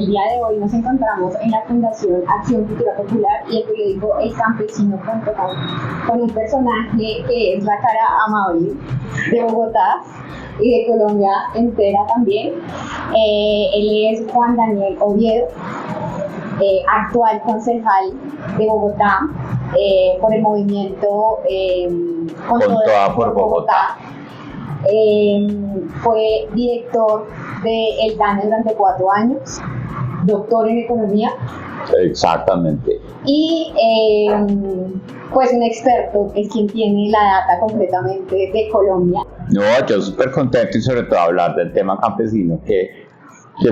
el día de hoy nos encontramos en la Fundación Acción Cultura Popular y el periódico elcampesino.com con un personaje que es la cara amable de Bogotá y de Colombia entera también. Él es Juan Daniel Oviedo, actual concejal de Bogotá por el movimiento Con Toda por Bogotá. Fue director de El DANE durante 4 años, doctor en economía. Exactamente. Y pues un experto, es quien tiene la data completamente de Colombia. No, yo súper contento y sobre todo hablar del tema campesino, que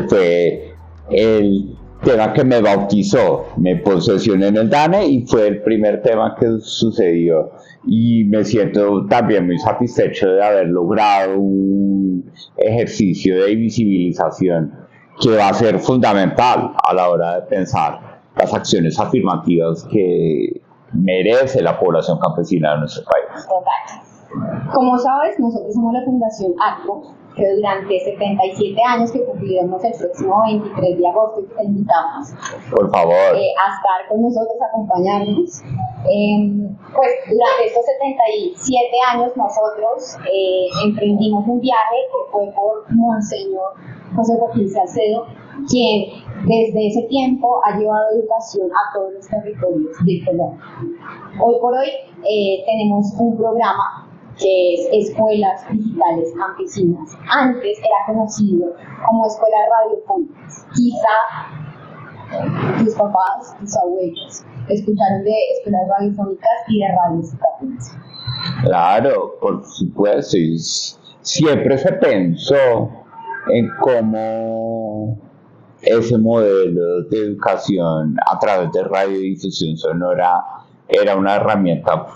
fue el tema que me bautizó. Me posesioné en el DANE y fue el primer tema que sucedió. Y me siento también muy satisfecho de haber logrado un ejercicio de visibilización que va a ser fundamental a la hora de pensar las acciones afirmativas que merece la población campesina de nuestro país. Total. Como sabes, nosotros somos la Fundación ACCO, que durante 77 años que cumpliremos el próximo 23 de agosto, te invitamos por favor a estar con nosotros, a acompañarnos. Pues durante estos 77 años nosotros emprendimos un viaje que fue por Monseñor José Joaquín Salcedo, quien desde ese tiempo ha llevado educación a todos los territorios de Colombia. Hoy por hoy tenemos un programa que es Escuelas Digitales Campesinas. Antes era conocido como Escuelas Radiofónicas. Quizá tus papás, tus abuelos escucharon de escuelas radiofónicas y de radios católicas. Claro, por supuesto. Y siempre se pensó en cómo ese modelo de educación a través de radiodifusión sonora era una herramienta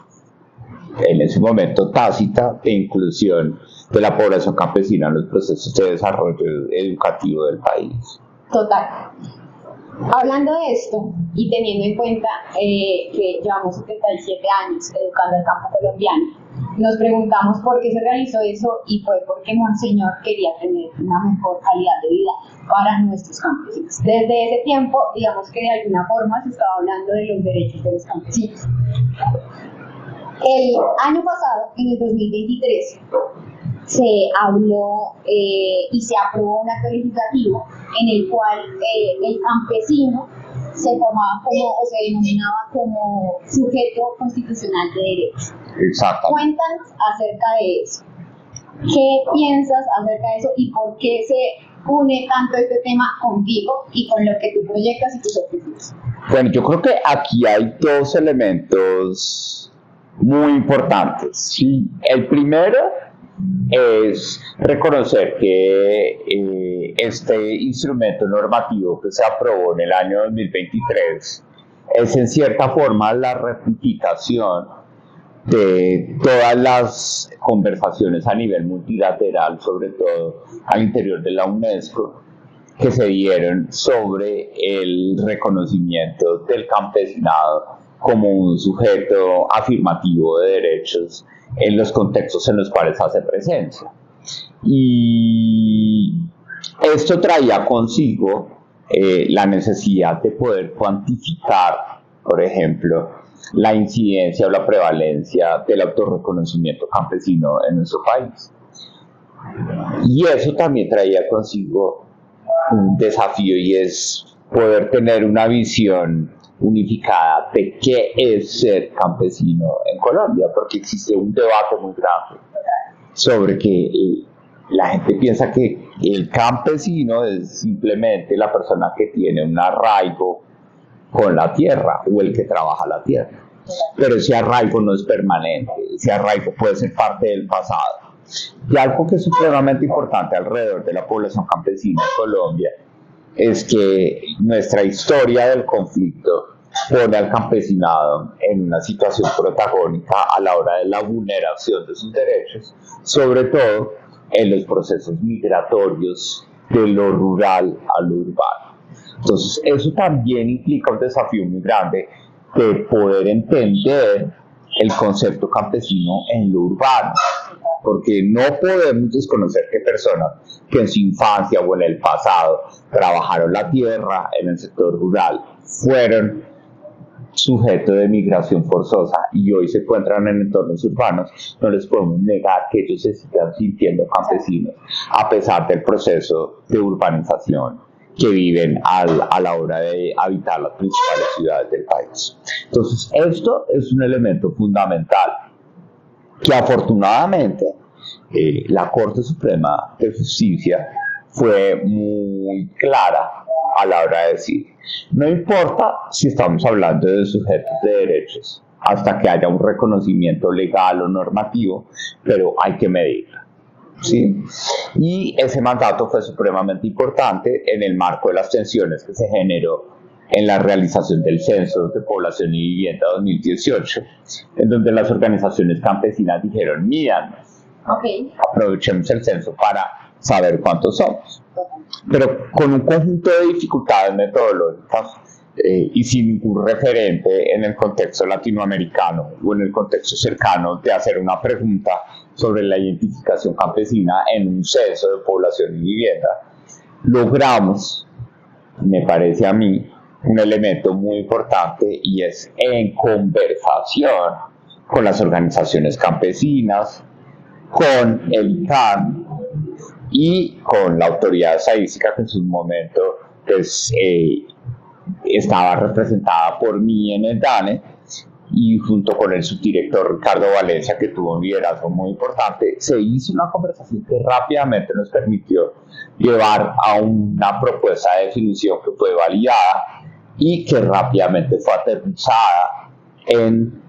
en ese momento tácita de inclusión de la población campesina en los procesos de desarrollo educativo del país. Total. Hablando de esto y teniendo en cuenta que llevamos 77 años educando al campo colombiano, nos preguntamos por qué se realizó eso y fue porque Monseñor quería tener una mejor calidad de vida para nuestros campesinos. Desde ese tiempo, digamos que de alguna forma se estaba hablando de los derechos de los campesinos. El año pasado, en el 2023, se habló y se aprobó un acto legislativo en el cual el campesino se formaba como, o se denominaba como sujeto constitucional de derechos. Exacto. Cuéntanos acerca de eso. ¿Qué piensas acerca de eso y por qué se une tanto este tema contigo y con lo que tú proyectas y tus objetivos? Bueno, yo creo que aquí hay 2 elementos muy importantes. Sí, el primero es reconocer que este instrumento normativo que se aprobó en el año 2023 es en cierta forma la rectificación de todas las conversaciones a nivel multilateral, sobre todo al interior de la UNESCO, que se dieron sobre el reconocimiento del campesinado como un sujeto afirmativo de derechos en los contextos en los cuales hace presencia. Y esto traía consigo la necesidad de poder cuantificar, por ejemplo, la incidencia o la prevalencia del autorreconocimiento campesino en nuestro país. Y eso también traía consigo un desafío, y es poder tener una visión unificada de qué es ser campesino en Colombia, porque existe un debate muy grande sobre que la gente piensa que el campesino es simplemente la persona que tiene un arraigo con la tierra o el que trabaja la tierra, pero ese arraigo no es permanente, ese arraigo puede ser parte del pasado. Y algo que es supremamente importante alrededor de la población campesina en Colombia es que nuestra historia del conflicto pone al campesinado en una situación protagónica a la hora de la vulneración de sus derechos, sobre todo en los procesos migratorios de lo rural a lo urbano. Entonces, eso también implica un desafío muy grande de poder entender el concepto campesino en lo urbano, porque no podemos desconocer que personas que en su infancia o en el pasado trabajaron la tierra en el sector rural fueron sujeto de migración forzosa y hoy se encuentran en entornos urbanos, no les podemos negar que ellos se sigan sintiendo campesinos a pesar del proceso de urbanización que viven a la hora de habitar las principales ciudades del país. Entonces, esto es un elemento fundamental que afortunadamente la Corte Suprema de Justicia fue muy clara a la hora de decir, no importa si estamos hablando de sujetos de derechos, hasta que haya un reconocimiento legal o normativo, pero hay que medirlo. ¿Sí? Y ese mandato fue supremamente importante en el marco de las tensiones que se generó en la realización del Censo de Población y Vivienda 2018, en donde las organizaciones campesinas dijeron, míranos, aprovechemos el censo para saber cuántos somos. Pero con un conjunto de dificultades metodológicas y sin ningún referente en el contexto latinoamericano o en el contexto cercano de hacer una pregunta sobre la identificación campesina en un censo de población y vivienda, logramos, me parece a mí, un elemento muy importante y es en conversación con las organizaciones campesinas, con el ICANN y con la autoridad estadística que en su momento pues, estaba representada por mí en el DANE y junto con el subdirector Ricardo Valencia, que tuvo un liderazgo muy importante, se hizo una conversación que rápidamente nos permitió llevar a una propuesta de definición que fue validada y que rápidamente fue aterrizada en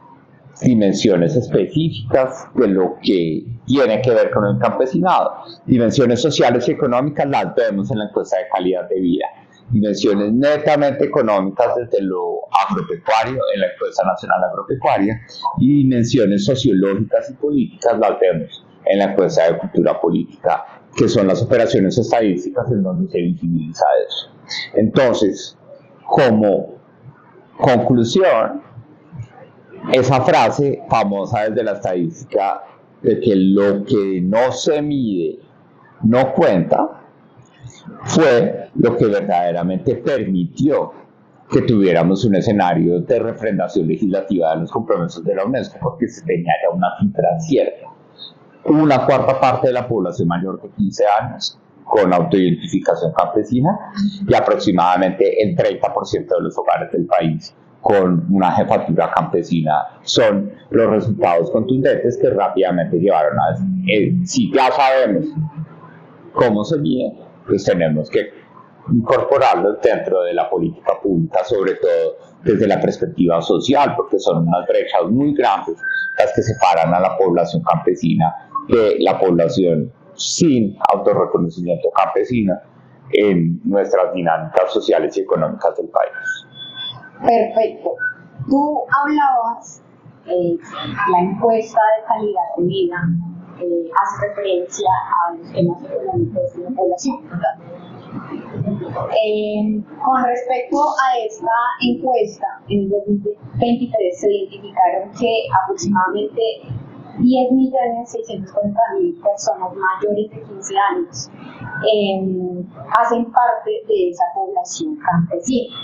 dimensiones específicas de lo que tiene que ver con el campesinado. Dimensiones sociales y económicas las vemos en la encuesta de calidad de vida. Dimensiones netamente económicas desde lo agropecuario en la encuesta nacional agropecuaria y dimensiones sociológicas y políticas las vemos en la encuesta de cultura política, que son las operaciones estadísticas en donde se visibiliza eso. Entonces, como conclusión, esa frase famosa desde la estadística de que lo que no se mide no cuenta, fue lo que verdaderamente permitió que tuviéramos un escenario de refrendación legislativa de los compromisos de la UNESCO, porque se tenía ya una cifra cierta. Una cuarta parte de la población mayor de 15 años con autoidentificación campesina y aproximadamente el 30% de los hogares del país con una jefatura campesina son los resultados contundentes que rápidamente llevaron a si ya sabemos cómo se mide, pues tenemos que incorporarlos dentro de la política pública, sobre todo desde la perspectiva social, porque son unas brechas muy grandes las que separan a la población campesina de la población sin autorreconocimiento campesino en nuestras dinámicas sociales y económicas del país. Perfecto. Tú hablabas, la encuesta de calidad de vida hace referencia a los temas económicos de la población, ¿verdad? Con respecto a esta encuesta, en el 2023 se identificaron que aproximadamente 10.640.000 personas mayores de 15 años hacen parte de esa población campesina.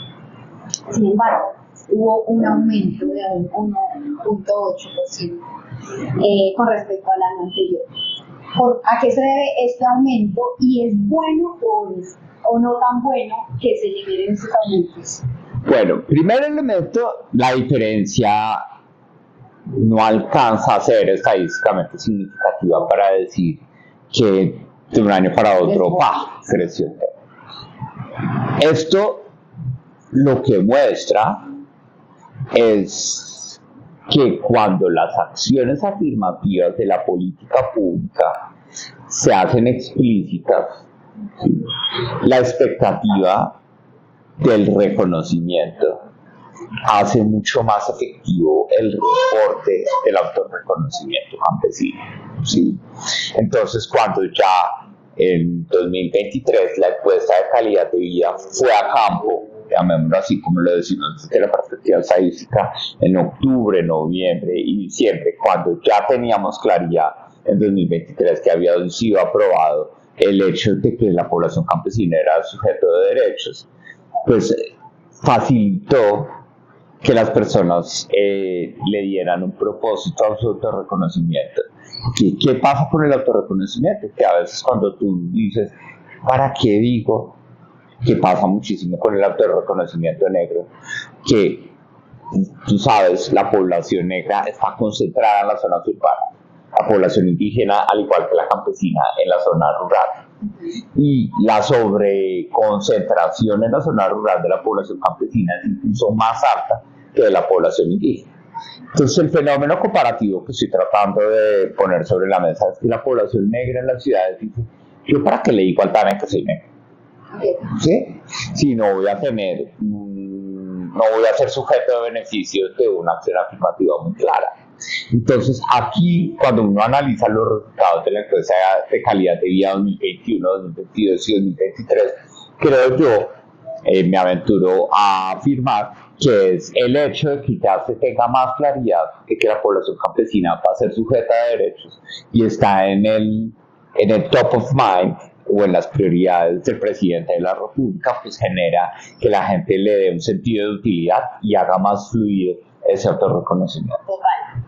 Sin embargo, hubo un aumento de un 1.8% con respecto al año anterior. ¿A qué se debe este aumento? ¿Y es bueno o no tan bueno que se generen esos aumentos? Bueno, primer elemento, la diferencia no alcanza a ser estadísticamente significativa para decir que de un año para otro creció. Esto lo que muestra es que cuando las acciones afirmativas de la política pública se hacen explícitas, ¿sí?, la expectativa del reconocimiento hace mucho más efectivo el reporte del autorreconocimiento campesino, ¿sí? Entonces, cuando ya en 2023 la encuesta de calidad de vida fue a campo, llamémoslo así como lo decimos desde la perspectiva estadística, en octubre, noviembre y diciembre, cuando ya teníamos claridad en 2023 que había sido aprobado el hecho de que la población campesina era sujeto de derechos, pues facilitó que las personas le dieran un propósito a su autorreconocimiento. ¿Qué pasa con el autorreconocimiento? Que a veces cuando tú dices, ¿para qué digo? Que pasa muchísimo con el autorreconocimiento negro, que tú sabes, la población negra está concentrada en las zonas urbanas, la población indígena, al igual que la campesina, en la zona rural. Y la sobreconcentración en la zona rural de la población campesina es incluso más alta que de la población indígena. Entonces, el fenómeno comparativo que estoy tratando de poner sobre la mesa es que la población negra en las ciudades dice, ¿yo para qué le digo al TANE que soy negro? ¿Sí? Si no voy a tener, no voy a ser sujeto de beneficios de una acción afirmativa muy clara. Entonces, aquí, cuando uno analiza los resultados de la encuesta de calidad de vida 2021, 2022 y 2023, creo yo, me aventuro a afirmar que es el hecho de que ya se tenga más claridad de que la población campesina va a ser sujeta de derechos y está en el top of mind o en las prioridades del presidente de la República, pues genera que la gente le dé un sentido de utilidad y haga más fluido ese autorreconocimiento. Total.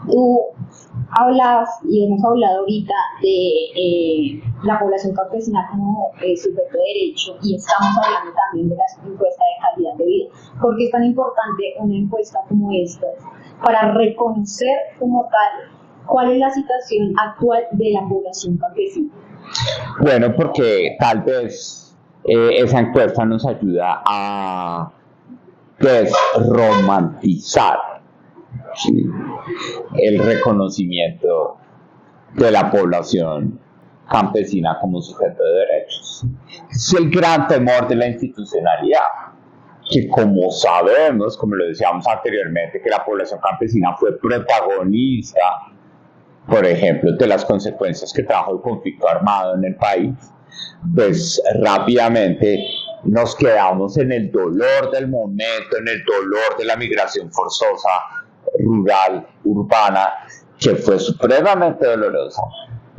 Tú hablas y hemos hablado ahorita de la población campesina como sujeto de derecho, y estamos hablando también de la encuesta de calidad de vida. ¿Por qué es tan importante una encuesta como esta para reconocer como tal cuál es la situación actual de la población campesina? Bueno, porque tal vez esa encuesta nos ayuda a desromantizar, ¿sí?, el reconocimiento de la población campesina como sujeto de derechos. Es el gran temor de la institucionalidad, que como sabemos, como lo decíamos anteriormente, que la población campesina fue protagonista, por ejemplo, de las consecuencias que trajo el conflicto armado en el país, pues rápidamente nos quedamos en el dolor del momento, en el dolor de la migración forzosa, rural, urbana, que fue supremamente dolorosa.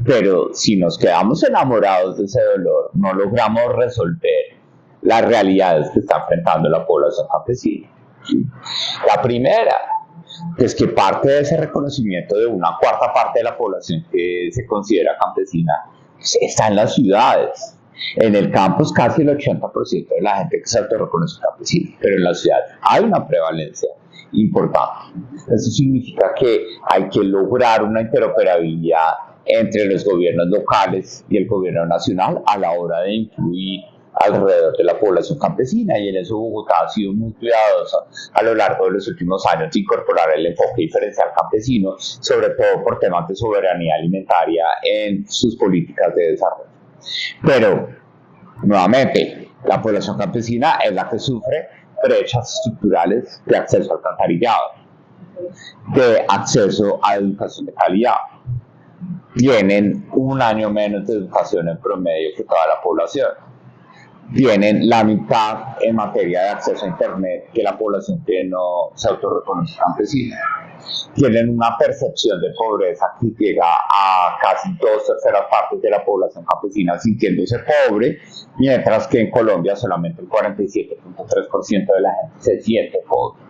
Pero si nos quedamos enamorados de ese dolor, no logramos resolver las realidades que está enfrentando la población campesina. La primera es que parte de ese reconocimiento de una cuarta parte de la población que se considera campesina está en las ciudades. En el campo es casi el 80% de la gente que se autorreconoce campesina, pero en las ciudades hay una prevalencia importante. Eso significa que hay que lograr una interoperabilidad entre los gobiernos locales y el gobierno nacional a la hora de incluir alrededor de la población campesina, y en eso Bogotá ha sido muy cuidadosa a lo largo de los últimos años de incorporar el enfoque diferencial campesino, sobre todo por temas de soberanía alimentaria en sus políticas de desarrollo. Pero, nuevamente, la población campesina es la que sufre brechas estructurales de acceso al alcantarillado, de acceso a educación de calidad. Tienen un año menos de educación en promedio que toda la población. Tienen la mitad en materia de acceso a Internet que la población que no se autorreconoce campesina. Tienen una percepción de pobreza que llega a casi 2/3 partes de la población campesina sintiéndose pobre, mientras que en Colombia solamente el 47.3% de la gente se siente pobre.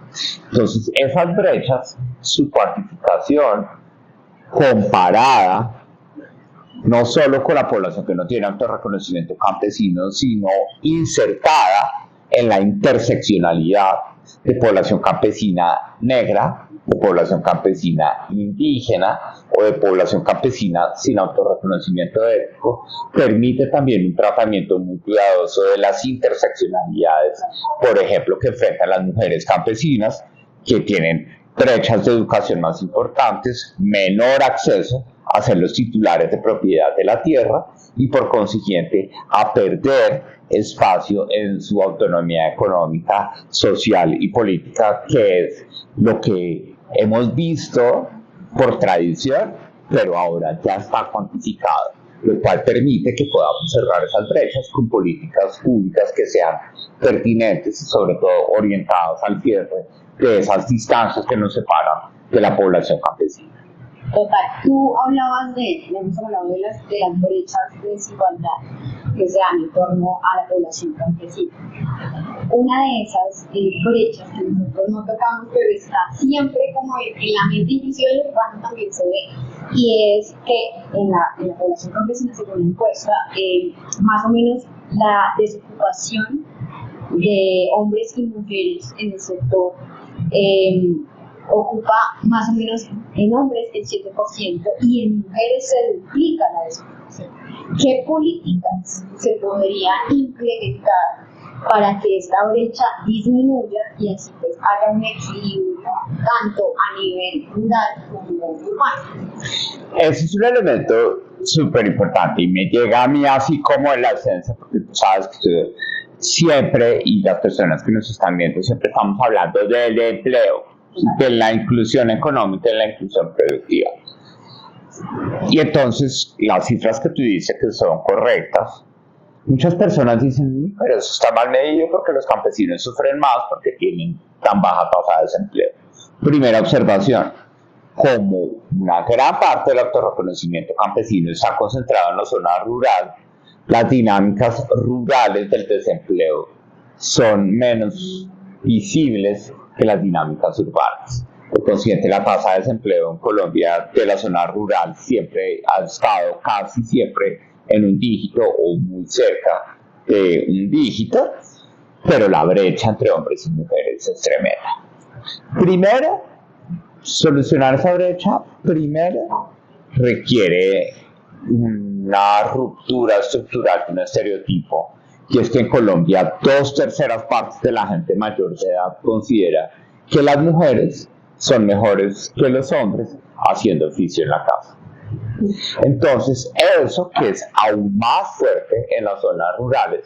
Entonces, esas brechas, su cuantificación comparada no solo con la población que no tiene autorreconocimiento campesino, sino insertada en la interseccionalidad de población campesina negra, de población campesina indígena o de población campesina sin autorreconocimiento étnico, permite también un tratamiento muy cuidadoso de las interseccionalidades, por ejemplo, que enfrentan las mujeres campesinas, que tienen brechas de educación más importantes, menor acceso a ser los titulares de propiedad de la tierra y por consiguiente a perder espacio en su autonomía económica, social y política, que es lo que hemos visto por tradición, pero ahora ya está cuantificado, lo cual permite que podamos cerrar esas brechas con políticas públicas que sean pertinentes y sobre todo orientadas al cierre de esas distancias que nos separan de la población campesina. Total, tú hablabas hemos hablado de las brechas de desigualdad que se dan en torno a la población campesina. Una de esas brechas que nosotros no tocamos, pero está siempre como en la mente, inclusive el urbano también se ve, y es que en la población campesina, según la encuesta, más o menos la desocupación de hombres y mujeres en el sector ocupa más o menos en hombres el 7% y en mujeres se duplica la desocupación. ¿Qué políticas se podrían implementar para que esta brecha disminuya y así pues haya un equilibrio tanto a nivel rural como urbano? Ese es un elemento súper importante y me llega a mí así como en la esencia, porque tú sabes que siempre, y las personas que nos están viendo, siempre estamos hablando del empleo, de la inclusión económica y la inclusión productiva. Y entonces, las cifras que tú dices que son correctas, muchas personas dicen, pero eso está mal medido porque los campesinos sufren más porque tienen tan baja tasa de desempleo. Primera observación, como una gran parte del autorreconocimiento campesino está concentrado en la zona rural, las dinámicas rurales del desempleo son menos visibles que las dinámicas urbanas. Por consiguiente, la tasa de desempleo en Colombia de la zona rural siempre ha estado casi siempre en un dígito o muy cerca de un dígito, pero la brecha entre hombres y mujeres es tremenda. Primero, solucionar esa brecha, requiere una ruptura estructural de un estereotipo, y es que en Colombia 2/3 partes de la gente mayor de edad considera que las mujeres son mejores que los hombres haciendo oficio en la casa. Entonces, eso, que es aún más fuerte en las zonas rurales,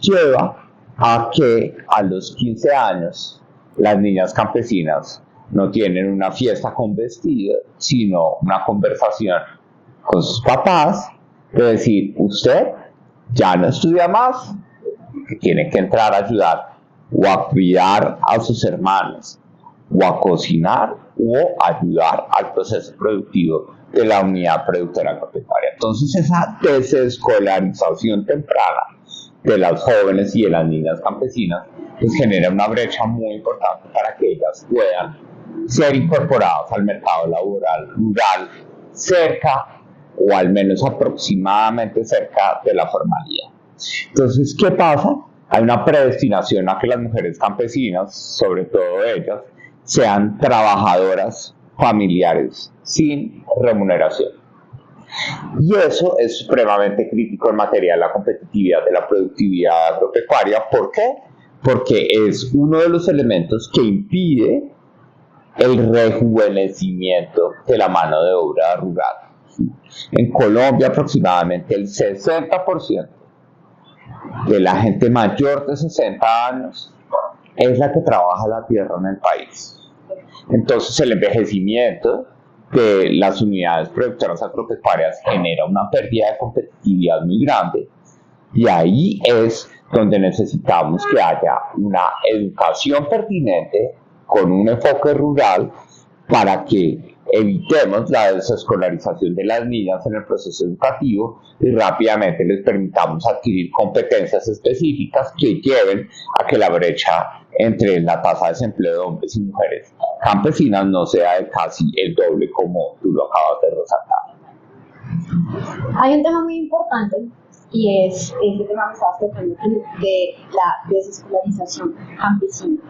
lleva a que a los 15 años las niñas campesinas no tienen una fiesta con vestido, sino una conversación con sus papás de decir, usted ya no estudia más, que tiene que entrar a ayudar o a cuidar a sus hermanos, o a cocinar o ayudar al proceso productivo de la unidad productora agropecuaria. Entonces, esa desescolarización temprana de las jóvenes y de las niñas campesinas pues genera una brecha muy importante para que ellas puedan ser incorporadas al mercado laboral rural cerca o al menos aproximadamente cerca de la formalidad. Entonces, ¿qué pasa? Hay una predestinación a que las mujeres campesinas, sobre todo ellas, sean trabajadoras familiares sin remuneración. Y eso es supremamente crítico en materia de la competitividad de la productividad agropecuaria. ¿Por qué? Porque es uno de los elementos que impide el rejuvenecimiento de la mano de obra rural. En Colombia aproximadamente el 60% de la gente mayor de 60 años es la que trabaja la tierra en el país. Entonces el envejecimiento de las unidades productoras agropecuarias genera una pérdida de competitividad muy grande, y ahí es donde necesitamos que haya una educación pertinente con un enfoque rural para que evitemos la desescolarización de las niñas en el proceso educativo y rápidamente les permitamos adquirir competencias específicas que lleven a que la brecha entre la tasa de desempleo de hombres y mujeres campesinas no sea de casi el doble como tú lo acabas de resaltar. Hay un tema muy importante y es el tema que estabas tocando de la desescolarización campesina,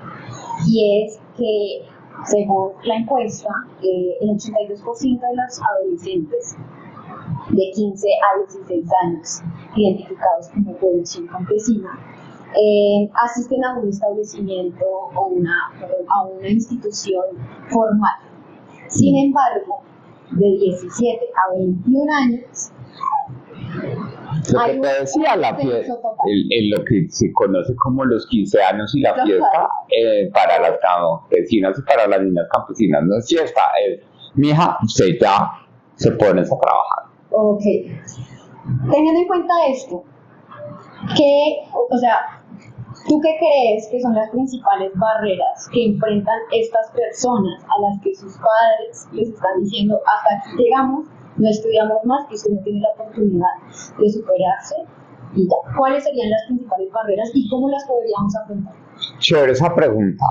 y es que según la encuesta, el 82% de los adolescentes de 15 a 16 años identificados como población campesina asisten a un establecimiento o a una institución formal. Sin embargo, de 17 a 21 años, lo que te decía, lo que se conoce como los 15 años y la fiesta, para las campesinas y para las niñas campesinas no es fiesta, es, mija, usted ya se pone a trabajar. Ok. Teniendo en cuenta esto, ¿Tú qué crees que son las principales barreras que enfrentan estas personas a las que sus padres les están diciendo hasta aquí llegamos, no estudiamos más, que usted no tiene la oportunidad de superarse? Y ya, ¿cuáles serían las principales barreras y cómo las podríamos afrontar? Chévere esa pregunta.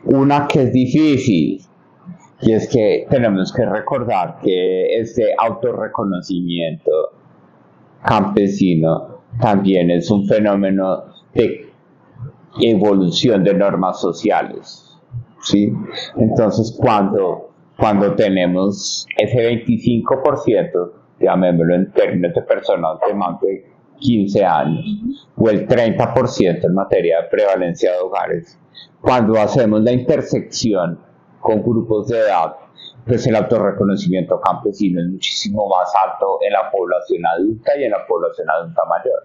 Una que es difícil, y es que tenemos que recordar que este autorreconocimiento campesino también es un fenómeno de evolución de normas sociales, ¿sí? Entonces, cuando tenemos ese 25%, llamémoslo en términos de personas de más de 15 años, o el 30% en materia de prevalencia de hogares, cuando hacemos la intersección con grupos de edad, pues el autorreconocimiento campesino es muchísimo más alto en la población adulta y en la población adulta mayor.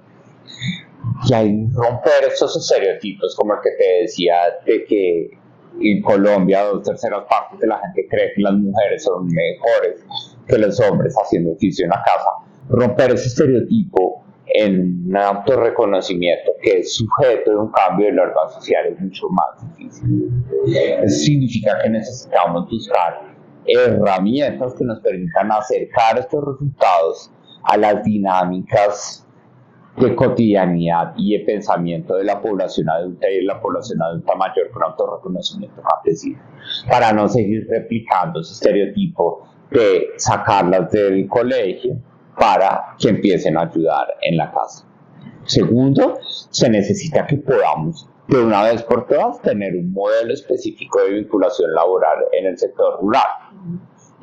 Y hay romper estos estereotipos, como el que te decía, de que en Colombia 2/3 partes de la gente cree que las mujeres son mejores que los hombres haciendo oficio en la casa. Romper ese estereotipo en un autorreconocimiento que es sujeto de un cambio de normas sociales es mucho más difícil. Eso significa que necesitamos buscar herramientas que nos permitan acercar estos resultados a las dinámicas de cotidianidad y de pensamiento de la población adulta y de la población adulta mayor con autorreconocimiento campesino, para no seguir replicando ese estereotipo de sacarlas del colegio para que empiecen a ayudar en la casa. Segundo, se necesita que podamos de una vez por todas tener un modelo específico de vinculación laboral en el sector rural,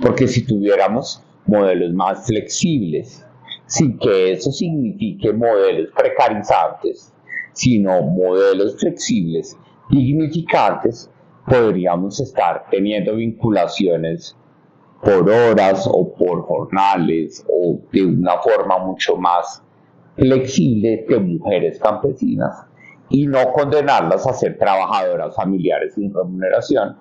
porque si tuviéramos modelos más flexibles, sin que eso signifique modelos precarizantes, sino modelos flexibles, dignificantes, podríamos estar teniendo vinculaciones por horas o por jornales o de una forma mucho más flexible de mujeres campesinas y no condenarlas a ser trabajadoras familiares sin remuneración,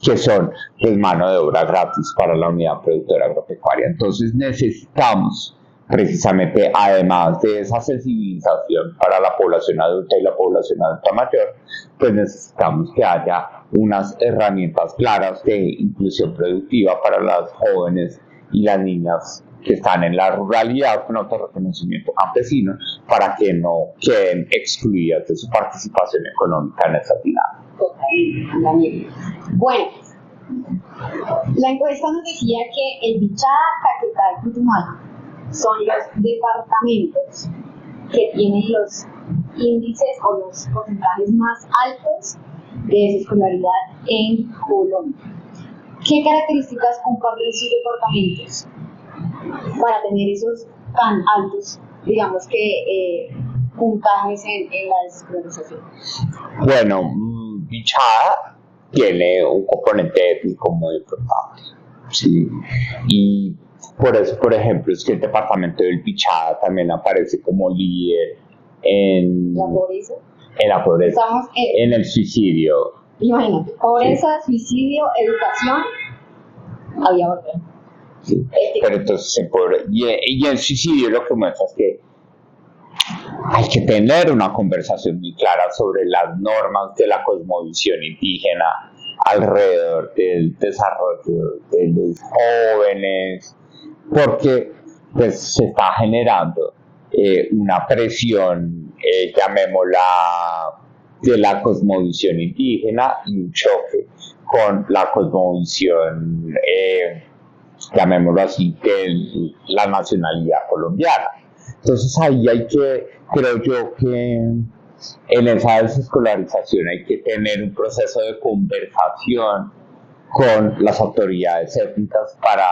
que son pues, mano de obra gratis para la unidad productora agropecuaria. Entonces necesitamos precisamente, además de esa sensibilización para la población adulta y la población adulta mayor, pues necesitamos que haya unas herramientas claras de inclusión productiva para las jóvenes y las niñas que están en la ruralidad con autorreconocimiento campesino, para que no queden excluidas de su participación económica en esta dinámica. Totalmente. Bueno, la encuesta nos decía que el Bichada, Caquetá y Putumayo son los departamentos que tienen los índices o los porcentajes más altos de desescolaridad en Colombia. ¿Qué características comparten esos departamentos para tener esos tan altos, digamos que, puntajes en la desescolarización? Bueno, Bichada tiene un componente étnico muy importante, ¿sí? Y por eso, por ejemplo, es que el departamento del Bichada también aparece como líder en la pobreza. En la pobreza, en el suicidio. Imagínate, pobreza, sí. Suicidio, educación, había otra. Sí. Pero entonces, y el suicidio lo que muestra es que hay que tener una conversación muy clara sobre las normas de la cosmovisión indígena alrededor del desarrollo de los jóvenes, porque pues se está generando una presión, llamémosla, de la cosmovisión indígena y un choque con la cosmovisión, llamémoslo así, de la nacionalidad colombiana. Entonces ahí creo yo que en esa desescolarización hay que tener un proceso de conversación con las autoridades étnicas para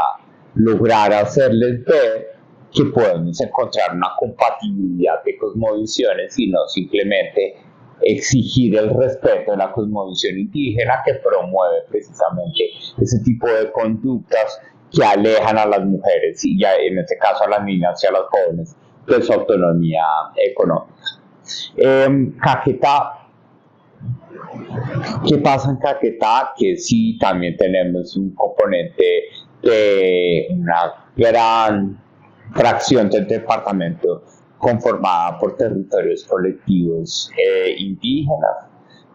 lograr hacerles ver que podemos encontrar una compatibilidad de cosmovisiones y no simplemente exigir el respeto de la cosmovisión indígena, que promueve precisamente ese tipo de conductas que alejan a las mujeres y ya en este caso a las niñas y a las jóvenes de su autonomía económica. Caquetá, ¿qué pasa en Caquetá? Que sí, también tenemos un componente de una gran fracción del departamento conformada por territorios colectivos indígenas.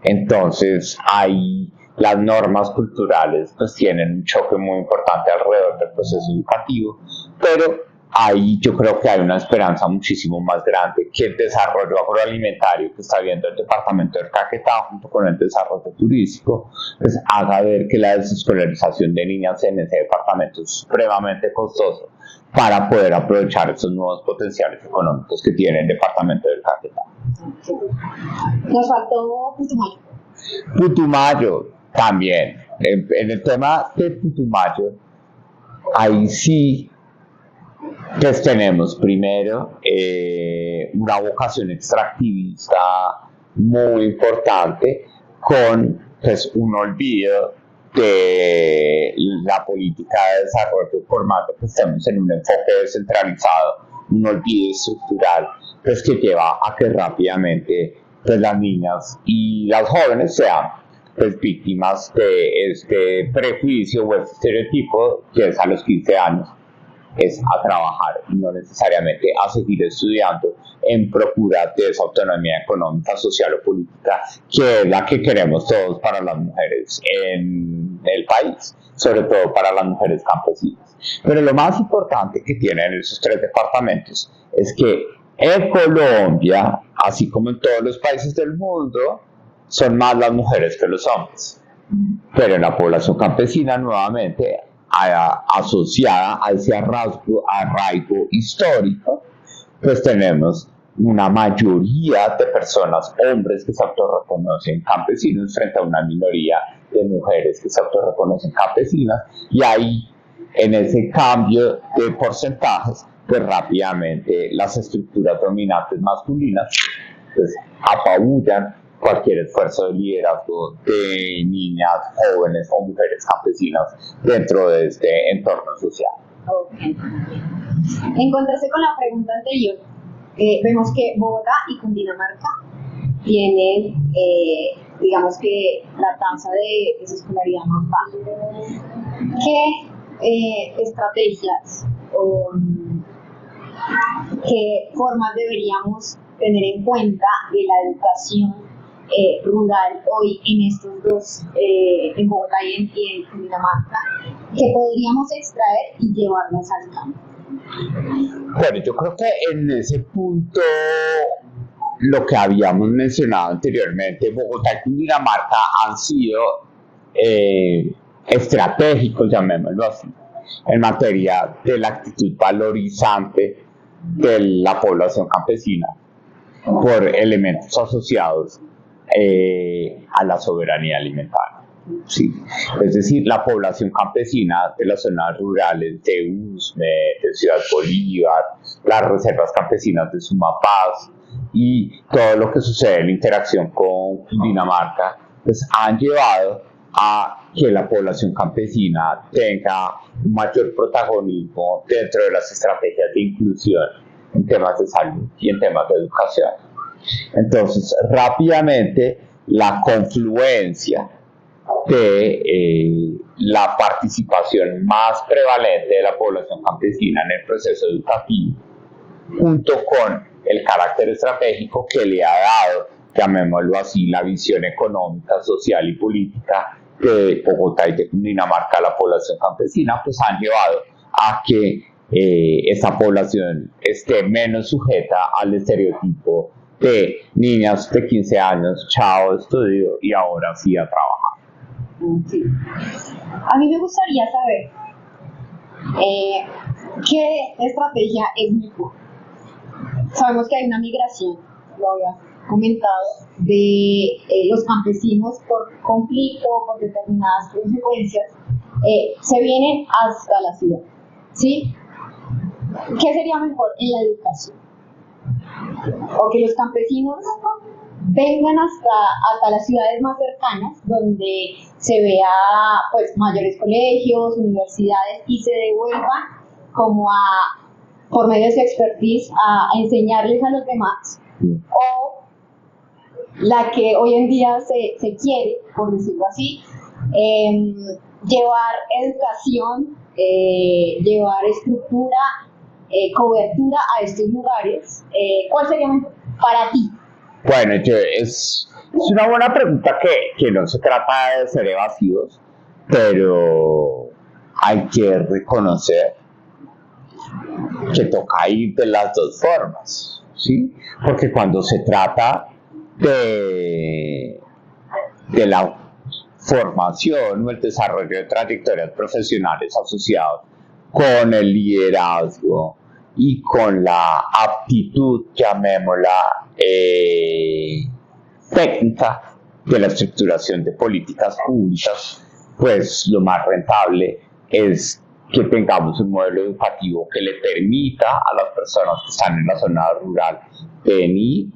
Entonces, ahí las normas culturales pues tienen un choque muy importante alrededor del proceso educativo, pero ahí yo creo que hay una esperanza muchísimo más grande que el desarrollo agroalimentario que está viendo el departamento del Caquetá junto con el desarrollo turístico, pues haga ver que la desescolarización de niñas en ese departamento es supremamente costoso para poder aprovechar esos nuevos potenciales económicos que tiene el departamento del Caquetá. Nos faltó Putumayo. Putumayo también. En el tema de Putumayo, ahí sí pues tenemos primero una vocación extractivista muy importante con pues, un olvido de la política de desarrollo por más de que estemos en un enfoque descentralizado, un olvido estructural pues, que lleva a que rápidamente pues, las niñas y las jóvenes sean pues, víctimas de este prejuicio o este estereotipo que es a los 15 años es a trabajar y no necesariamente a seguir estudiando en procura de esa autonomía económica, social o política que es la que queremos todos para las mujeres en el país, sobre todo para las mujeres campesinas. Pero lo más importante que tienen esos tres departamentos es que en Colombia, así como en todos los países del mundo, son más las mujeres que los hombres. Pero en la población campesina, nuevamente, asociada a ese arraigo histórico, pues tenemos una mayoría de personas, hombres que se autorreconocen campesinos frente a una minoría de mujeres que se autorreconocen campesinas, y ahí en ese cambio de porcentajes pues rápidamente las estructuras dominantes masculinas pues apabullan cualquier esfuerzo de liderazgo de niñas, jóvenes o mujeres campesinas dentro de este entorno social. Okay. Encontrarse con la pregunta anterior, vemos que Bogotá y Cundinamarca tienen, digamos que la tasa de desescolaridad más baja. ¿Qué estrategias o qué formas deberíamos tener en cuenta de la educación rural hoy en estos dos, en Bogotá y en Cundinamarca, que podríamos extraer y llevarnos al campo? Bueno, yo creo que en ese punto lo que habíamos mencionado anteriormente, Bogotá y Cundinamarca han sido estratégicos, llamémoslo así, en materia de la actitud valorizante de la población campesina por elementos asociados a la soberanía alimentaria. Sí. Es decir, la población campesina de las zonas rurales de Usme, de Ciudad Bolívar, las reservas campesinas de Sumapaz y todo lo que sucede en interacción con Dinamarca, pues han llevado a que la población campesina tenga un mayor protagonismo dentro de las estrategias de inclusión en temas de salud y en temas de educación. Entonces, rápidamente, la confluencia de la participación más prevalente de la población campesina en el proceso educativo, junto con el carácter estratégico que le ha dado, llamémoslo así, la visión económica, social y política de Bogotá y de Cundinamarca a la población campesina, pues han llevado a que esta población esté menos sujeta al estereotipo de niñas de 15 años, chao, estudio y ahora sí a trabajar. Sí. A mí me gustaría saber qué estrategia es mejor. Sabemos que hay una migración, lo había comentado, de los campesinos por conflicto, por determinadas consecuencias, se vienen hasta la ciudad, ¿sí? ¿Qué sería mejor en la educación? O que los campesinos vengan hasta las ciudades más cercanas, donde se vea pues mayores colegios, universidades, y se devuelvan como por medio de su expertise a enseñarles a los demás, o la que hoy en día se quiere, por decirlo así, llevar educación, llevar estructura cobertura a estos lugares, ¿cuál sería mejor para ti? Bueno, es una buena pregunta que no se trata de ser evasivos, pero hay que reconocer que toca ir de las dos formas, ¿sí? Porque cuando se trata de la formación o el desarrollo de trayectorias profesionales asociados con el liderazgo y con la aptitud, llamémosla, técnica de la estructuración de políticas públicas, pues lo más rentable es que tengamos un modelo educativo que le permita a las personas que están en la zona rural venir,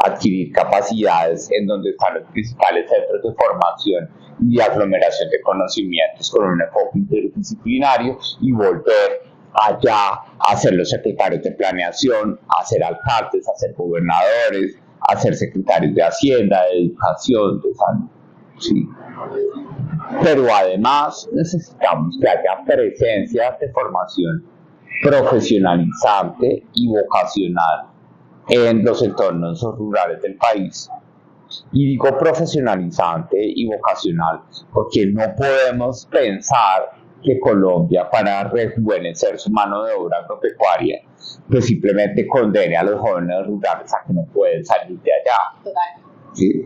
adquirir capacidades en donde están los principales centros de formación y de aglomeración de conocimientos con un enfoque interdisciplinario y volver allá a ser los secretarios de planeación, a ser alcaldes, a ser gobernadores, a ser secretarios de Hacienda, de Educación, de Salud. ¿Sí? Pero además necesitamos que haya presencia de formación profesionalizante y vocacional en los entornos rurales del país. Y digo profesionalizante y vocacional porque no podemos pensar que Colombia, para rejuvenecer su mano de obra agropecuaria, pues simplemente condene a los jóvenes rurales a que no pueden salir de allá. ¿Sí?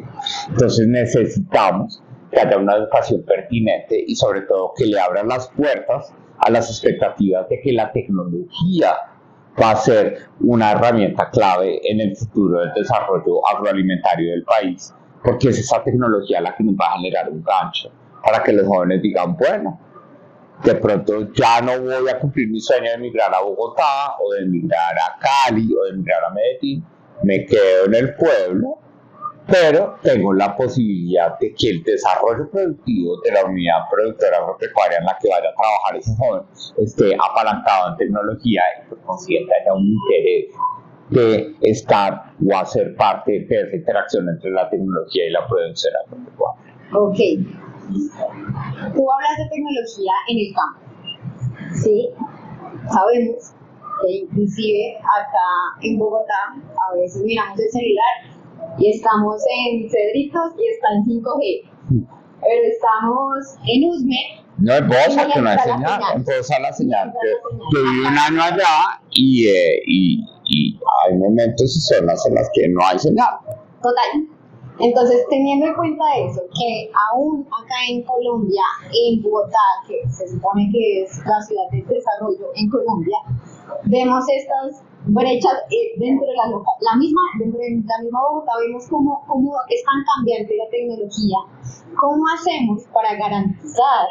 Entonces necesitamos que haya una educación pertinente y sobre todo que le abran las puertas a las expectativas de que la tecnología va a ser una herramienta clave en el futuro del desarrollo agroalimentario del país, porque es esa tecnología la que nos va a generar un gancho para que los jóvenes digan, bueno, de pronto ya no voy a cumplir mi sueño de emigrar a Bogotá o de emigrar a Cali o de emigrar a Medellín, me quedo en el pueblo, pero tengo la posibilidad de que el desarrollo productivo de la unidad productora agropecuaria en la que vaya a trabajar ese joven esté apalancado en tecnología y por consiguiente haya un interés de estar o hacer parte de esa interacción entre la tecnología y la producción agropecuaria. Ok. Tú hablas de tecnología en el campo, ¿sí? Sabemos que inclusive acá en Bogotá a veces miramos el celular y estamos en Cedritos y está en 5G, pero estamos en Usme. No, en Bosa que no hay señal, en Bosa la señal. Yo viví un año allá y hay momentos y zonas en las que no hay señal. Total. Entonces, teniendo en cuenta eso, que aún acá en Colombia, en Bogotá, que se supone que es la ciudad de desarrollo en Colombia, vemos estas brechas dentro de dentro de la misma Bogotá, vemos cómo es tan cambiante la tecnología. ¿Cómo hacemos para garantizar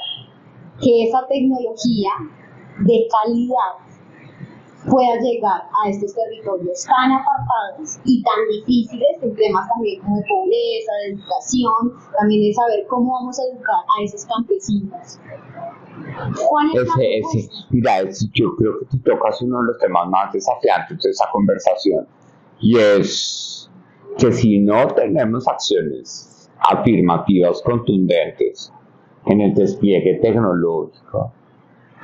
que esa tecnología de calidad pueda llegar a estos territorios tan apartados y tan difíciles en temas también como de pobreza, de educación, también de saber cómo vamos a educar a esos campesinos? Mira, yo creo que tú tocas uno de los temas más desafiantes de esa conversación, y es que si no tenemos acciones afirmativas contundentes en el despliegue tecnológico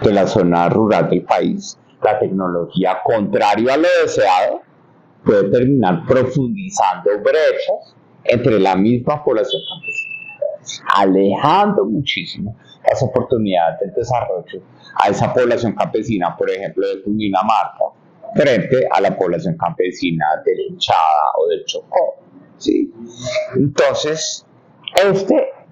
de la zona rural del país, la tecnología, contrario a lo deseado, puede terminar profundizando brechas entre la misma población campesina, alejando muchísimo las oportunidades del desarrollo a esa población campesina, por ejemplo, de Cundinamarca, frente a la población campesina de la Hinchada o del Chocó. ¿Sí? Entonces,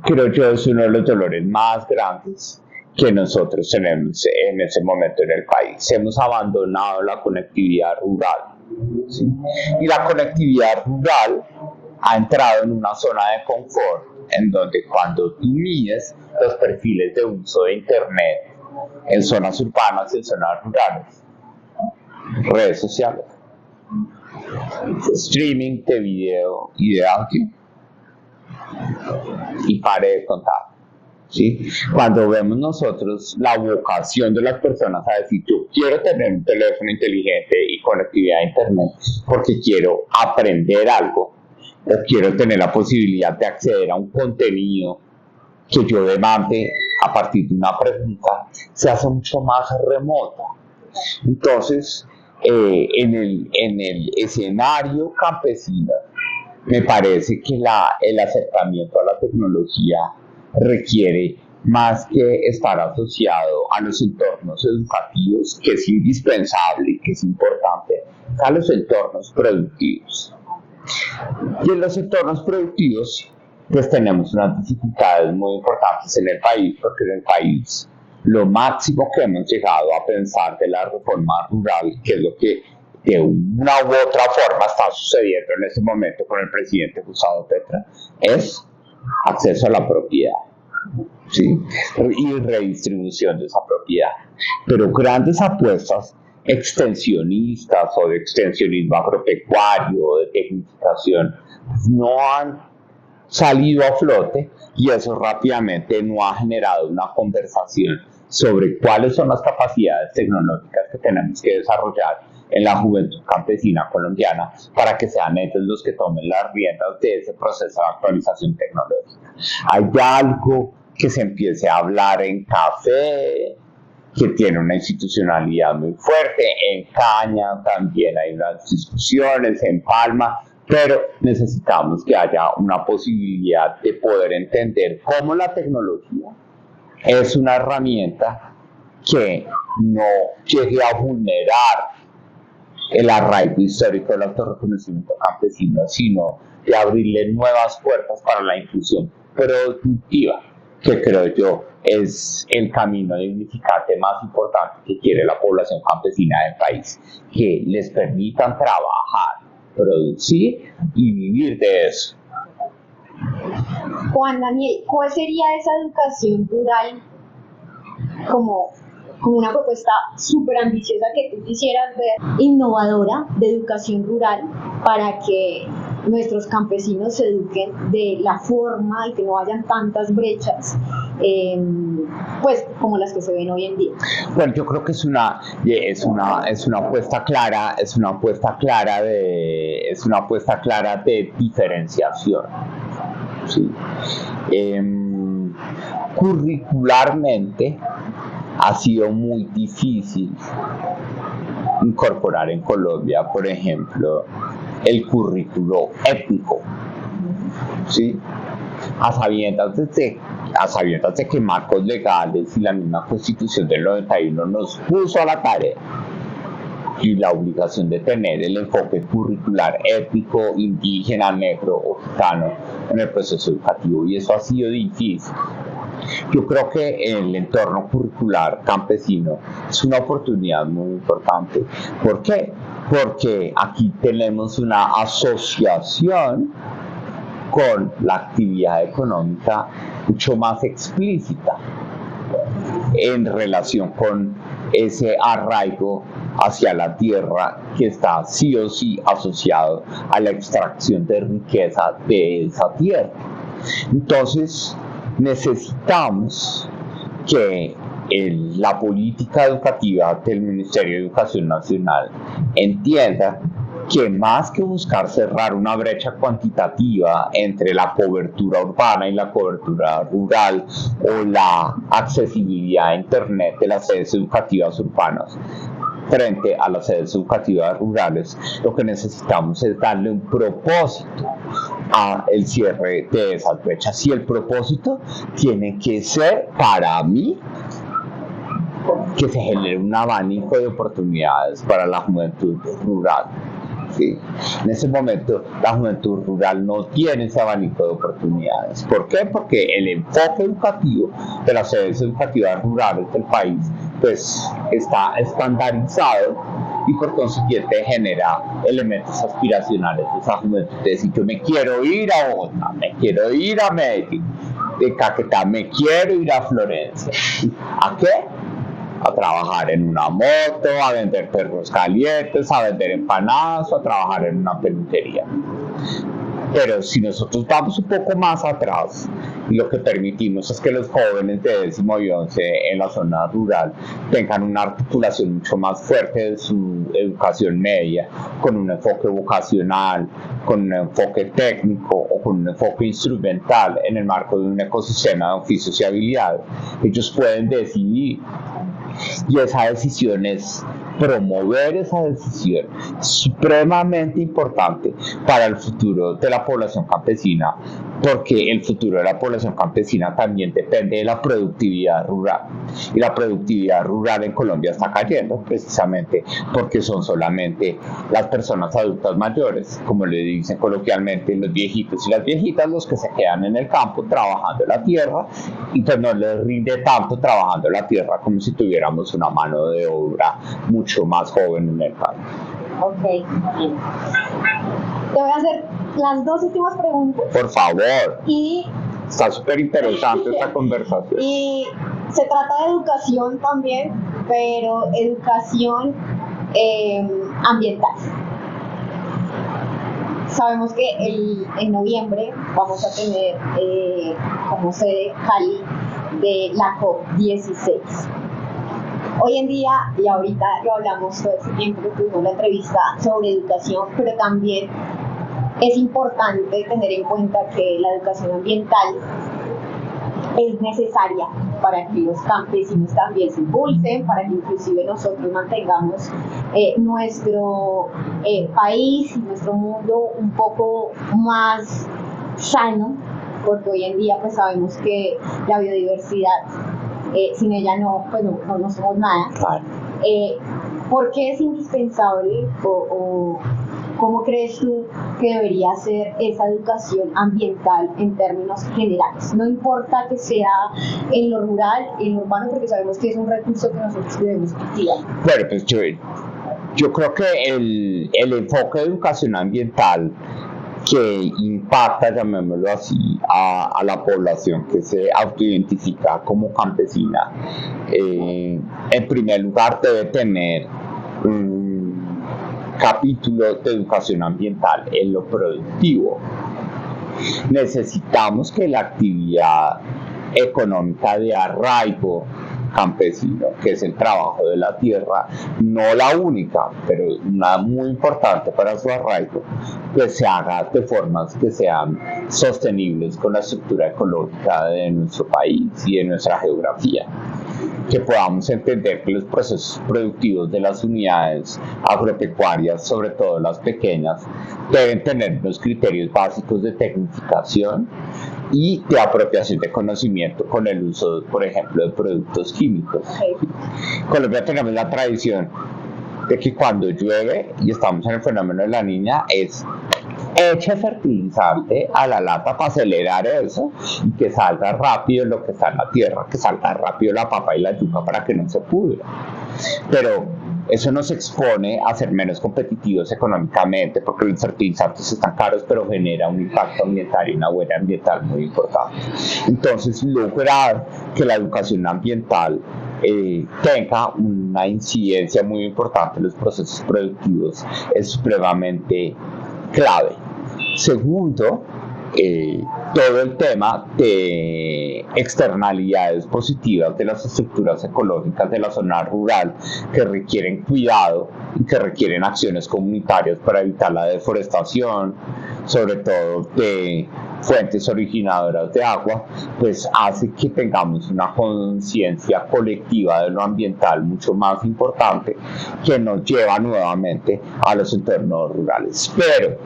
creo yo es uno de los dolores más grandes que nosotros tenemos en ese momento en el país. Hemos abandonado la conectividad rural, ¿sí? Y la conectividad rural ha entrado en una zona de confort en donde cuando tú mides los perfiles de uso de internet en zonas urbanas y en zonas rurales, redes sociales, streaming de video y de audio, y pare de contar. ¿Sí? Cuando vemos nosotros la vocación de las personas a decir, yo quiero tener un teléfono inteligente y conectividad a internet porque quiero aprender algo o quiero tener la posibilidad de acceder a un contenido que yo demande a partir de una pregunta, se hace mucho más remota. Entonces, en el escenario campesino, me parece que el acercamiento a la tecnología requiere más que estar asociado a los entornos educativos, que es indispensable y que es importante, a los entornos productivos. Y en los entornos productivos, pues tenemos unas dificultades muy importantes en el país, porque en el país lo máximo que hemos llegado a pensar de la reforma rural, que es lo que de una u otra forma está sucediendo en este momento con el presidente Gustavo Petro, es acceso a la propiedad, ¿sí? Y redistribución de esa propiedad. Pero grandes apuestas extensionistas o de extensionismo agropecuario o de tecnificación no han salido a flote, y eso rápidamente no ha generado una conversación sobre cuáles son las capacidades tecnológicas que tenemos que desarrollar en la juventud campesina colombiana para que sean ellos los que tomen las riendas de ese proceso de actualización tecnológica. Hay algo que se empiece a hablar en café, que tiene una institucionalidad muy fuerte, en caña también hay unas discusiones, en palma, pero necesitamos que haya una posibilidad de poder entender cómo la tecnología es una herramienta que no llegue a vulnerar el arraigo histórico del autorreconocimiento campesino, sino de abrirle nuevas puertas para la inclusión productiva, que creo yo es el camino de unificante más importante que quiere la población campesina del país, que les permitan trabajar, producir y vivir de eso. Juan Daniel, ¿cuál sería esa educación rural como una propuesta súper ambiciosa que tú quisieras ver, innovadora, de educación rural, para que nuestros campesinos se eduquen de la forma y que no hayan tantas brechas, pues como las que se ven hoy en día? Bueno, yo creo que es una apuesta clara, es una apuesta clara de diferenciación. Sí. Curricularmente ha sido muy difícil incorporar en Colombia, por ejemplo, el currículo étnico, ¿sí? A sabiendas de que marcos legales y la misma Constitución del 91 nos puso a la tarea y la obligación de tener el enfoque curricular étnico, indígena, negro o gitano en el proceso educativo, y eso ha sido difícil. Yo creo que el entorno curricular campesino es una oportunidad muy importante. ¿Por qué? Porque aquí tenemos una asociación con la actividad económica mucho más explícita en relación con ese arraigo hacia la tierra que está sí o sí asociado a la extracción de riqueza de esa tierra. Entonces, necesitamos que la política educativa del Ministerio de Educación Nacional entienda que más que buscar cerrar una brecha cuantitativa entre la cobertura urbana y la cobertura rural o la accesibilidad a Internet de las sedes educativas urbanas frente a las sedes educativas rurales, lo que necesitamos es darle un propósito al cierre de esas brechas. Y el propósito tiene que ser, para mí, que se genere un abanico de oportunidades para la juventud rural. Sí. En ese momento la juventud rural no tiene ese abanico de oportunidades. ¿Por qué? Porque el enfoque educativo de las sedes educativas rurales del país pues está estandarizado y por consiguiente genera elementos aspiracionales de esa juventud. Es decir, yo me quiero ir a Bogotá, me quiero ir a Medellín, de Caquetá me quiero ir a Florencia. ¿A qué? A trabajar en una moto, a vender perros calientes, a vender empanadas o a trabajar en una peluquería. Pero si nosotros vamos un poco más atrás y lo que permitimos es que los jóvenes de 10º y 11 en la zona rural tengan una articulación mucho más fuerte de su educación media, con un enfoque vocacional, con un enfoque técnico o con un enfoque instrumental en el marco de un ecosistema de oficios y habilidades, ellos pueden decidir Y esa decisión es promover esa decisión supremamente importante para el futuro de la población campesina, porque el futuro de la población campesina también depende de la productividad rural. Y la productividad rural en Colombia está cayendo precisamente porque son solamente las personas adultas mayores, como le dicen coloquialmente, los viejitos y las viejitas, los que se quedan en el campo trabajando la tierra, y pues no les rinde tanto trabajando la tierra como si tuviéramos una mano de obra mucho más joven en el país. Ok, bien. Te voy a hacer las dos últimas preguntas. Por favor. Y está súper interesante esta conversación. Y se trata de educación también, pero educación ambiental. Sabemos que en noviembre vamos a tener como sede Cali de la COP16. Hoy en día, y ahorita lo hablamos todo ese tiempo que tuvimos la entrevista sobre educación, pero también es importante tener en cuenta que la educación ambiental es necesaria para que los campesinos también se impulsen, para que inclusive nosotros mantengamos nuestro país y nuestro mundo un poco más sano, porque hoy en día pues sabemos que la biodiversidad, sin ella no somos nada. ¿Por qué es indispensable o cómo crees tú que debería ser esa educación ambiental en términos generales? No importa que sea en lo rural, en lo urbano, porque sabemos que es un recurso que nosotros debemos cultivar. Bueno, pues yo creo que el enfoque de educación ambiental que impacta, llamémoslo así, a la población que se autoidentifica como campesina, en primer lugar debe tener un capítulo de educación ambiental en lo productivo. Necesitamos que la actividad económica de arraigo campesino, que es el trabajo de la tierra, no la única, pero una muy importante para su arraigo, pues se haga de formas que sean sostenibles con la estructura ecológica de nuestro país y de nuestra geografía. Que podamos entender que los procesos productivos de las unidades agropecuarias, sobre todo las pequeñas, deben tener unos criterios básicos de tecnificación y de apropiación de conocimiento con el uso, por ejemplo, de productos químicos. En Colombia tenemos la tradición de que cuando llueve y estamos en el fenómeno de la niña, es eche fertilizante a la lata para acelerar eso y que salga rápido lo que está en la tierra, que salga rápido la papa y la yuca para que no se pudra. Pero eso nos expone a ser menos competitivos económicamente porque los fertilizantes están caros, pero genera un impacto ambiental y una huella ambiental muy importante. Entonces, lograr que la educación ambiental tenga una incidencia muy importante en los procesos productivos es supremamente clave. Segundo, todo el tema de externalidades positivas de las estructuras ecológicas de la zona rural que requieren cuidado y que requieren acciones comunitarias para evitar la deforestación, sobre todo de fuentes originadoras de agua, pues hace que tengamos una conciencia colectiva de lo ambiental mucho más importante que nos lleva nuevamente a los entornos rurales. Pero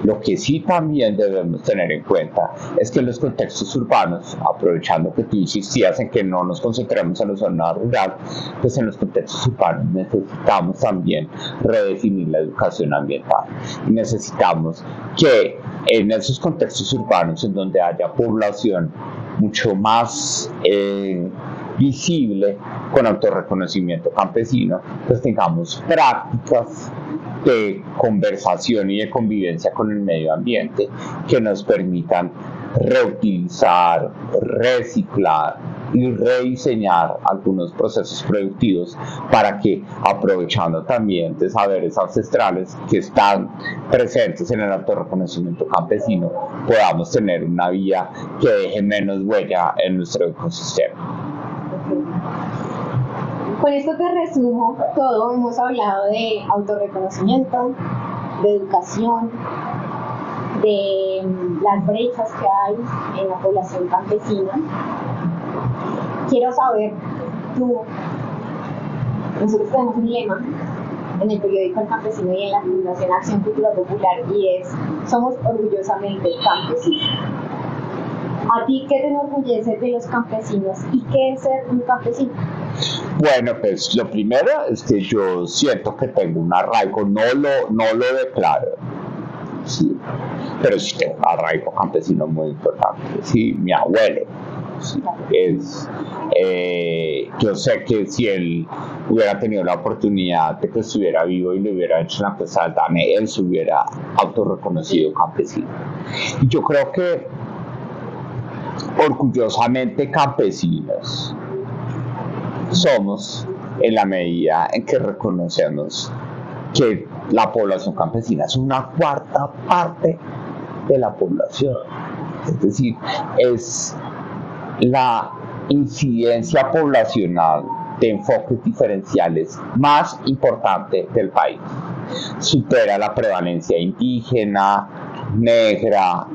lo que sí también debemos tener en cuenta es que en los contextos urbanos, aprovechando que tú insistías en que no nos concentremos en la zona rural, pues en los contextos urbanos necesitamos también redefinir la educación ambiental. Y necesitamos que en esos contextos urbanos en donde haya población mucho más visible con autorreconocimiento campesino, pues tengamos prácticas de conversación y de convivencia con el medio ambiente que nos permitan reutilizar, reciclar y rediseñar algunos procesos productivos para que, aprovechando también de saberes ancestrales que están presentes en el autorreconocimiento campesino, podamos tener una vía que deje menos huella en nuestro ecosistema. Con esto te resumo todo. Hemos hablado de autorreconocimiento, de educación, de las brechas que hay en la población campesina. Quiero saber tú, Nosotros tenemos un lema en el periódico El Campesino y en la Fundación Acción Cultural Popular, y es: somos orgullosamente campesinos. ¿A ti qué te enorgullece de los campesinos y qué es ser un campesino? Bueno, pues lo primero es que yo siento que tengo un arraigo, no lo declaro, sí, pero sí tengo un arraigo campesino muy importante. Sí, mi abuelo, sí, yo sé que si él hubiera tenido la oportunidad de que estuviera vivo y lo hubiera hecho en la Plaza del Dane, él se hubiera autorreconocido campesino. Y yo creo que orgullosamente campesinos somos en la medida en que reconocemos que la población campesina es una cuarta parte de la población. Es decir, es la incidencia poblacional de enfoques diferenciales más importante del país. Supera la prevalencia indígena, negra,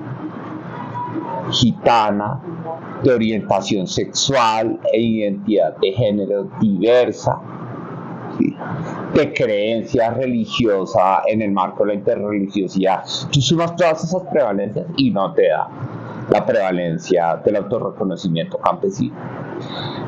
gitana, de orientación sexual e identidad de género diversa, ¿sí?, de creencia religiosa en el marco de la interreligiosidad. Tú sumas todas esas prevalencias y no te da la prevalencia del autorreconocimiento campesino.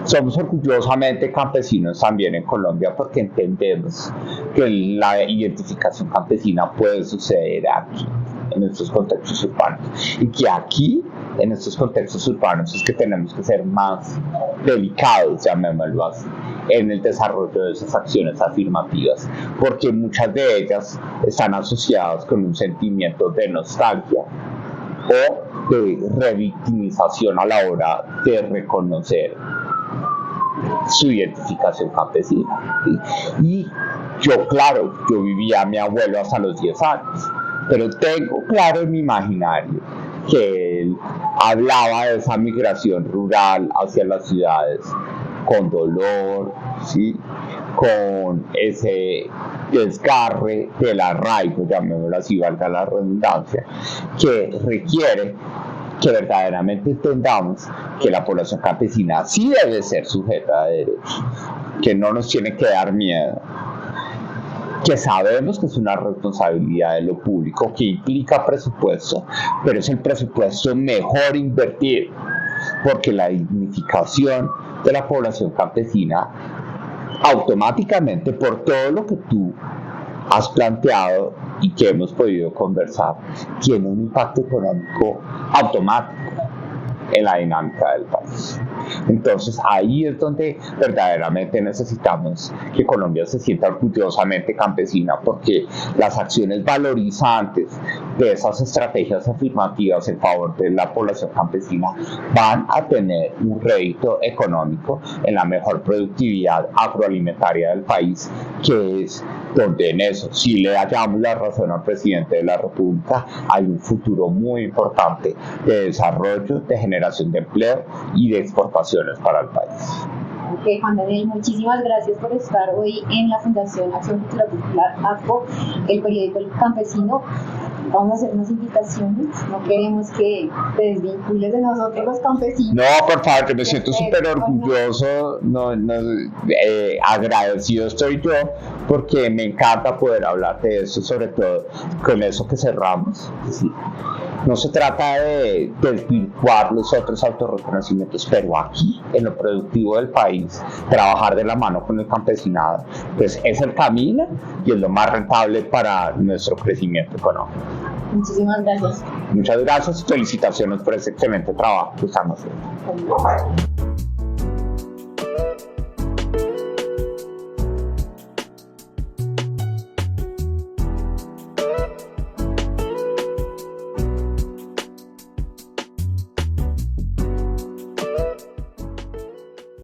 Somos orgullosamente campesinos también en Colombia porque entendemos que la identificación campesina puede suceder aquí, en estos contextos urbanos, y que aquí, en estos contextos urbanos, es que tenemos que ser más delicados, llamémoslo así, en el desarrollo de esas acciones afirmativas, porque muchas de ellas están asociadas con un sentimiento de nostalgia o de revictimización a la hora de reconocer su identificación campesina, ¿sí? Y yo vivía a mi abuelo hasta los 10 años, pero tengo claro en mi imaginario que él hablaba de esa migración rural hacia las ciudades con dolor, ¿sí?, con ese desgarre del arraigo, llamémoslo así, valga la redundancia, que requiere que verdaderamente entendamos que la población campesina sí debe ser sujeta de derechos, que no nos tiene que dar miedo, que sabemos que es una responsabilidad de lo público, que implica presupuesto, pero es el presupuesto mejor invertido, porque la dignificación de la población campesina automáticamente, por todo lo que tú has planteado y que hemos podido conversar, tiene un impacto económico automático en la dinámica del país. Entonces ahí es donde verdaderamente necesitamos que Colombia se sienta orgullosamente campesina, porque las acciones valorizantes de esas estrategias afirmativas en favor de la población campesina van a tener un rédito económico en la mejor productividad agroalimentaria del país, que es donde en eso, si le damos la razón al presidente de la República, hay un futuro muy importante de desarrollo, de generación de empleo y de exportaciones para el país. Ok, Juan Daniel, muchísimas gracias por estar hoy en la Fundación Acción Cultural Popular, ACPO, el periódico El Campesino. Vamos a hacer unas invitaciones, no queremos que te desvincules de nosotros los campesinos. No, por favor, que me siento súper orgulloso, agradecido estoy yo, porque me encanta poder hablar de eso, sobre todo con eso que cerramos. Sí. No se trata de desvirtuar los otros autorreconocimientos, pero aquí, en lo productivo del país, trabajar de la mano con el campesinado, pues es el camino y es lo más rentable para nuestro crecimiento económico. Muchísimas gracias. Muchas gracias y felicitaciones por ese excelente trabajo que estamos haciendo.